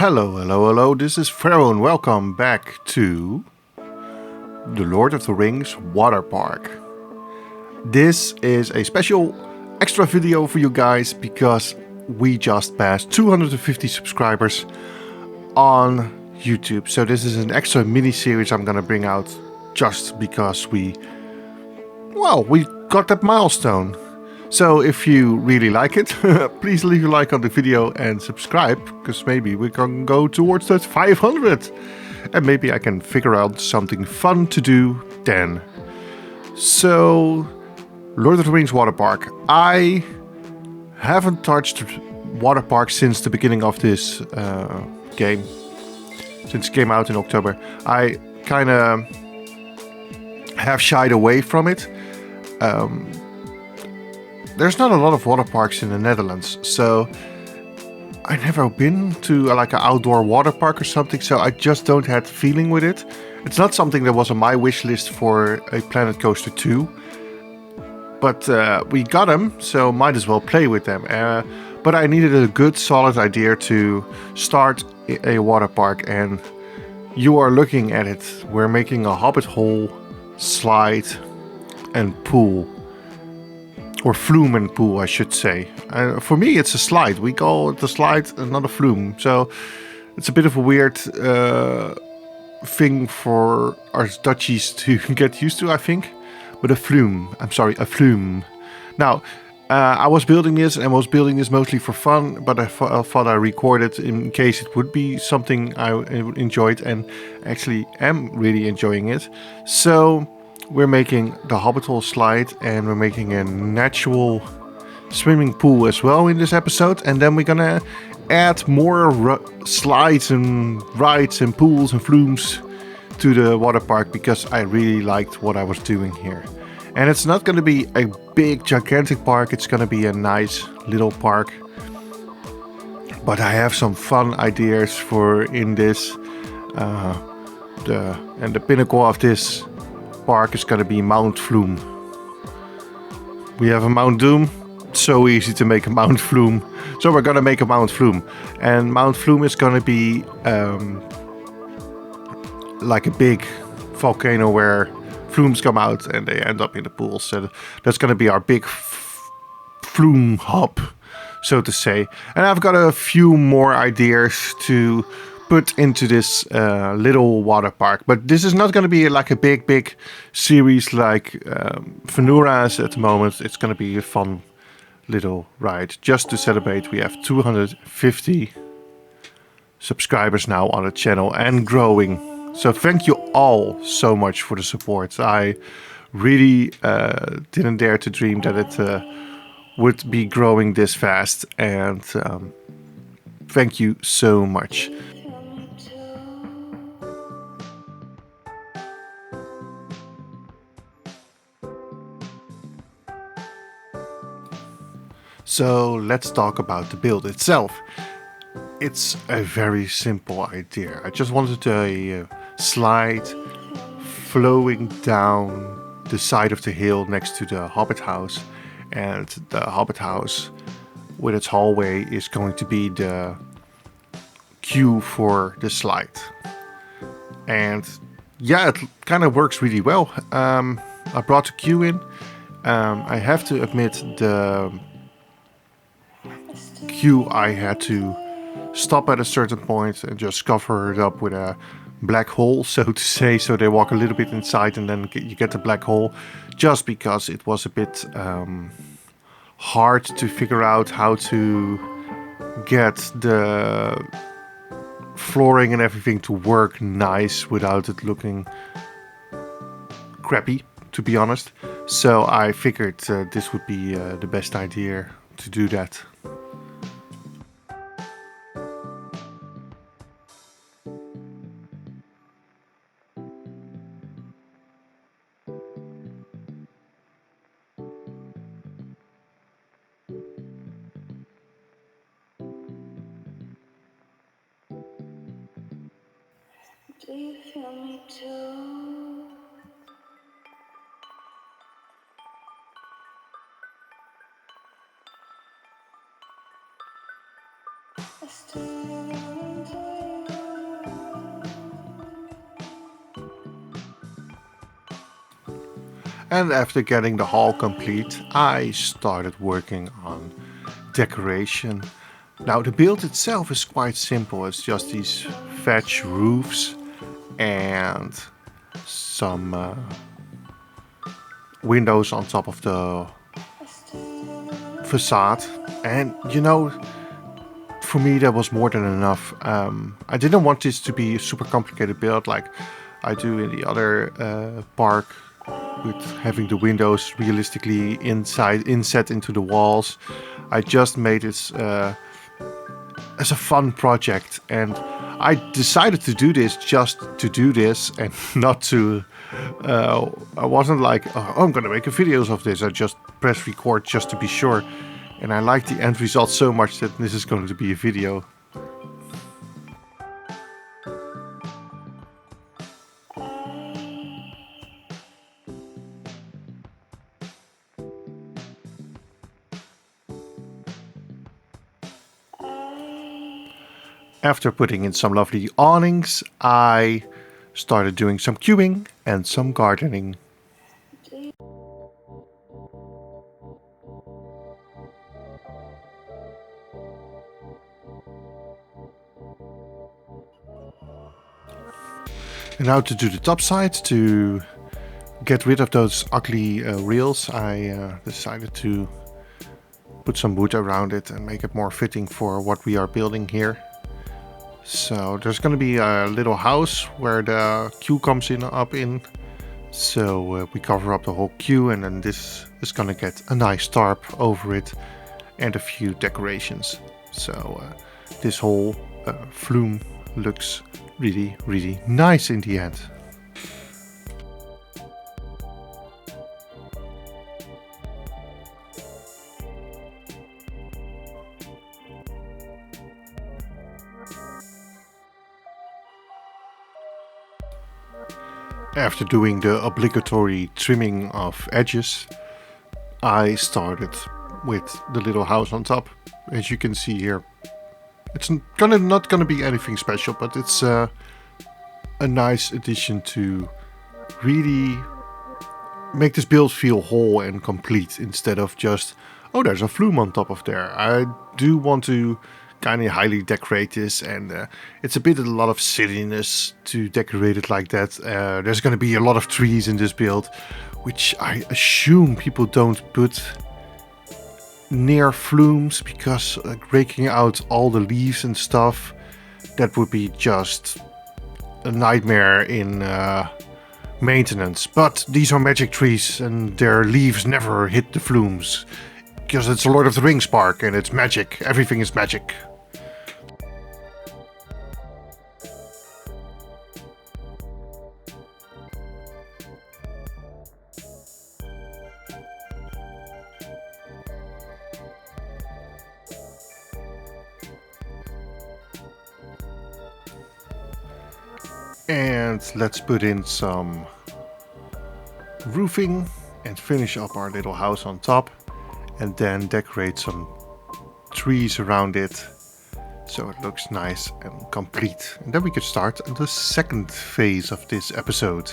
Hello, this is Pharaoh and welcome back to the Lord of the Rings Waterpark. This is a special extra video for you guys because we just passed 250 subscribers on YouTube. So this is an extra mini-series I'm gonna bring out just because we got that milestone. So if you really like it, please leave a like on the video and subscribe, because maybe we can go towards that 500. And maybe I can figure out something fun to do then. So, Lord of the Rings Waterpark. I haven't touched Waterpark since the beginning of this game. Since it came out in October. I kind of have shied away from it. There's not a lot of water parks in the Netherlands, so I never been to like an outdoor water park or something, so I just don't have feeling with it. It's not something that was on my wish list for a Planet Coaster 2, but we got them, so might as well play with them. But I needed a good solid idea to start a water park, and you are looking at it. We're making a Hobbit hole, slide and pool. Or flume and pool, I should say. For me, it's a slide. We call it a slide and not a flume. So it's a bit of a weird thing for our Dutchies to get used to, I think. But a flume. I'm sorry, a flume. Now, I was building this and was building this mostly for fun. But I thought I recorded in case it would be something I enjoyed. And actually am really enjoying it. So we're making the Hobbit hole slide and we're making a natural swimming pool as well in this episode. And then we're gonna add more slides and rides and pools and flumes to the water park because I really liked what I was doing here. And it's not gonna be a big gigantic park, it's gonna be a nice little park. But I have some fun ideas for in this. The pinnacle of this park is gonna be Mount Flume. We have a Mount Doom, so easy to make a Mount Flume. So we're gonna make a Mount Flume. And Mount Flume is gonna be like a big volcano where flumes come out and they end up in the pool. So that's gonna be our big flume hub, so to say. And I've got a few more ideas to put into this little water park, but this is not going to be like a big series like Venura's at the moment. It's going to be a fun little ride just to celebrate. We have 250 subscribers now on the channel and growing. So thank you all so much for the support. I really didn't dare to dream that it would be growing this fast, and thank you so much. So let's talk about the build itself. It's a very simple idea. I just wanted a slide flowing down the side of the hill next to the Hobbit house. And the Hobbit house with its hallway is going to be the queue for the slide. And yeah, it kind of works really well. I brought the queue in. I have to admit the queue I had to stop at a certain point and just cover it up with a black hole, so to say, so they walk a little bit inside and then you get the black hole, just because it was a bit hard to figure out how to get the flooring and everything to work nice without it looking crappy, to be honest. So I figured this would be the best idea to do that. Do you feel me too? I still into And after getting the hall complete, I started working on decoration. Now the build itself is quite simple. It's just these thatch roofs and some windows on top of the facade. And you know, for me that was more than enough. I didn't want this to be a super complicated build like I do in the other park, with having the windows realistically inset into the walls. I just made this as a fun project, and I decided to do this just to do this and not to. I wasn't like, oh, I'm gonna make a videos of this. I just press record just to be sure, and I like the end result so much that this is going to be a video. After putting in some lovely awnings, I started doing some queuing and some gardening. And now to do the top side, to get rid of those ugly rails, I decided to put some wood around it and make it more fitting for what we are building here. So there's going to be a little house where the queue comes up in. So we cover up the whole queue, and then this is going to get a nice tarp over it and a few decorations. So this whole flume looks really, really nice in the end. After doing the obligatory trimming of edges, I started with the little house on top. As you can see here, it's not gonna be anything special, but it's a nice addition to really make this build feel whole and complete, instead of just, oh, there's a flume on top of there. I do want to kind of highly decorate this, and it's a lot of silliness to decorate it like that. There's going to be a lot of trees in this build, which I assume people don't put near flumes, because raking out all the leaves and stuff, that would be just a nightmare in maintenance. But these are magic trees, and their leaves never hit the flumes, because it's a Lord of the Rings park and it's magic. Everything is magic. And let's put in some roofing and finish up our little house on top, and then decorate some trees around it so it looks nice and complete. And then we could start the second phase of this episode.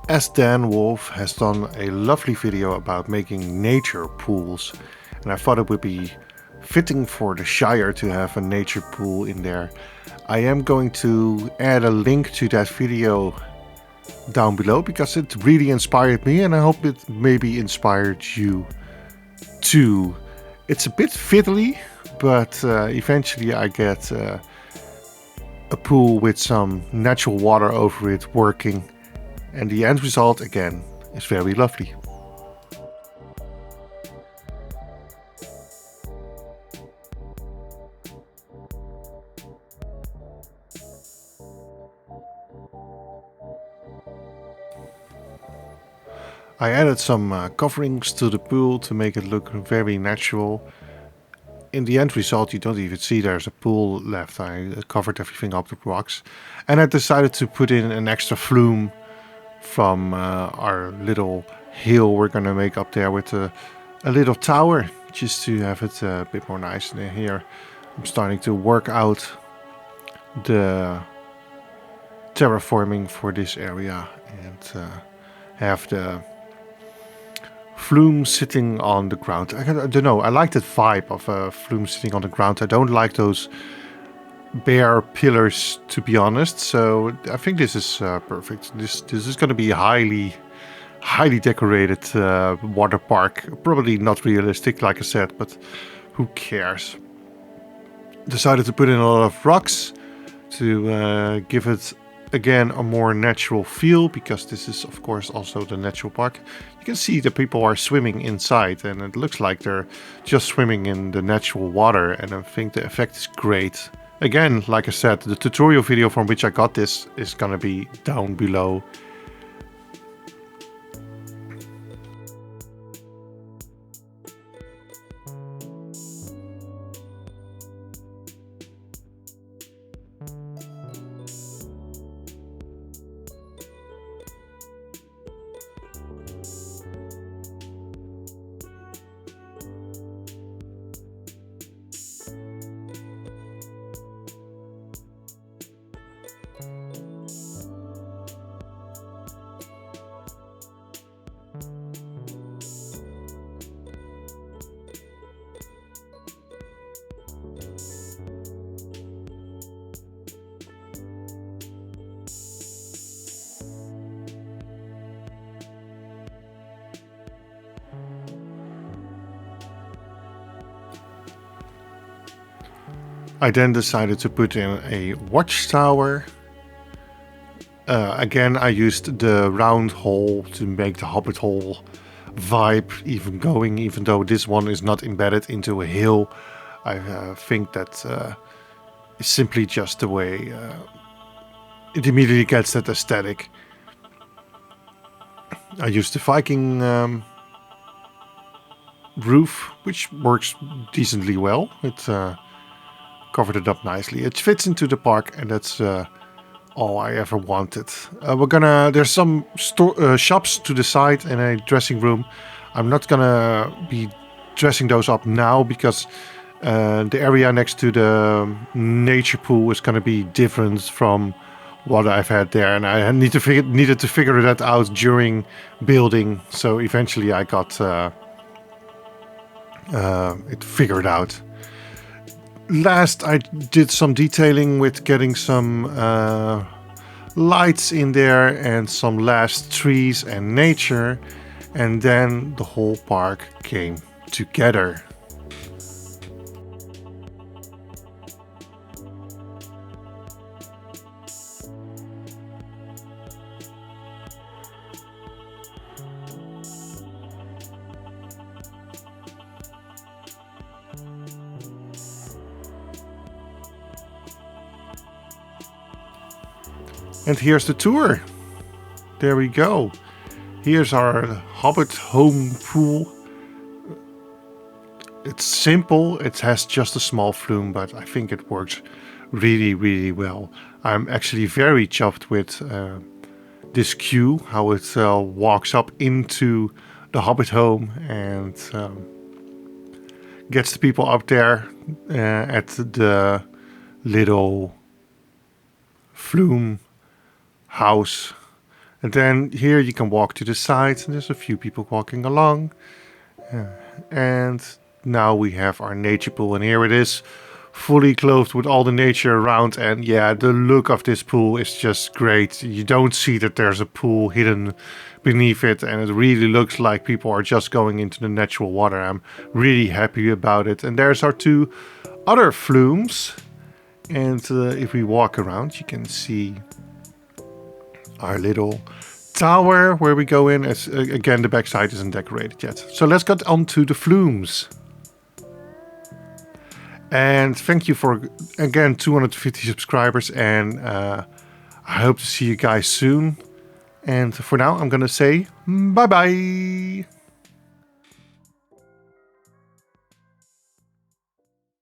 As Dan Wolf has done a lovely video about making nature pools, and I thought it would be fitting for the Shire to have a nature pool in there. I am going to add a link to that video down below, because it really inspired me, and I hope it maybe inspired you too. It's a bit fiddly, but eventually I get a pool with some natural water over it working. And the end result, again, is very lovely. I added some coverings to the pool to make it look very natural. In the end result, you don't even see there's a pool left. I covered everything up with rocks. And I decided to put in an extra flume from our little hill we're gonna make up there with a little tower, just to have it a bit more nice. And here I'm starting to work out the terraforming for this area and have the flume sitting on the ground. I don't know, I like that vibe of a flume sitting on the ground. I don't like those bare pillars, to be honest, so I think this is perfect. This is going to be a highly decorated water park. Probably not realistic, like I said, but who cares. Decided to put in a lot of rocks to give it again a more natural feel, because this is of course also the natural park. You can see the people are swimming inside and it looks like they're just swimming in the natural water, and I think the effect is great. Again, like I said, the tutorial video from which I got this is gonna be down below. I then decided to put in a watchtower. Again, I used the round hole to make the Hobbit hole vibe even though this one is not embedded into a hill. I think that is simply just the way it immediately gets that aesthetic. I used the Viking roof, which works decently well. It covered it up nicely. It fits into the park, and that's all I ever wanted. There's some shops to the side and a dressing room. I'm not gonna be dressing those up now because the area next to the nature pool is gonna be different from what I've had there, and I needed to figure that out during building. So eventually I got it figured out. Last, I did some detailing with getting some lights in there and some last trees and nature, and then the whole park came together. And here's the tour. There we go. Here's our Hobbit home pool. It's simple. It has just a small flume, but I think it works really, really well. I'm actually very chuffed with this queue, how it walks up into the Hobbit home and gets the people up there at the little flume house. And then here you can walk to the side, and there's a few people walking along. And now we have our nature pool, and here it is, fully clothed with all the nature around. And yeah, the look of this pool is just great. You don't see that there's a pool hidden beneath it, and it really looks like people are just going into the natural water. I'm really happy about it. And there's our two other flumes, and if we walk around you can see our little tower where we go in. As again, the backside isn't decorated yet. So let's get on to the flumes. And thank you for, again, 250 subscribers. And I hope to see you guys soon. And for now, I'm gonna say bye-bye.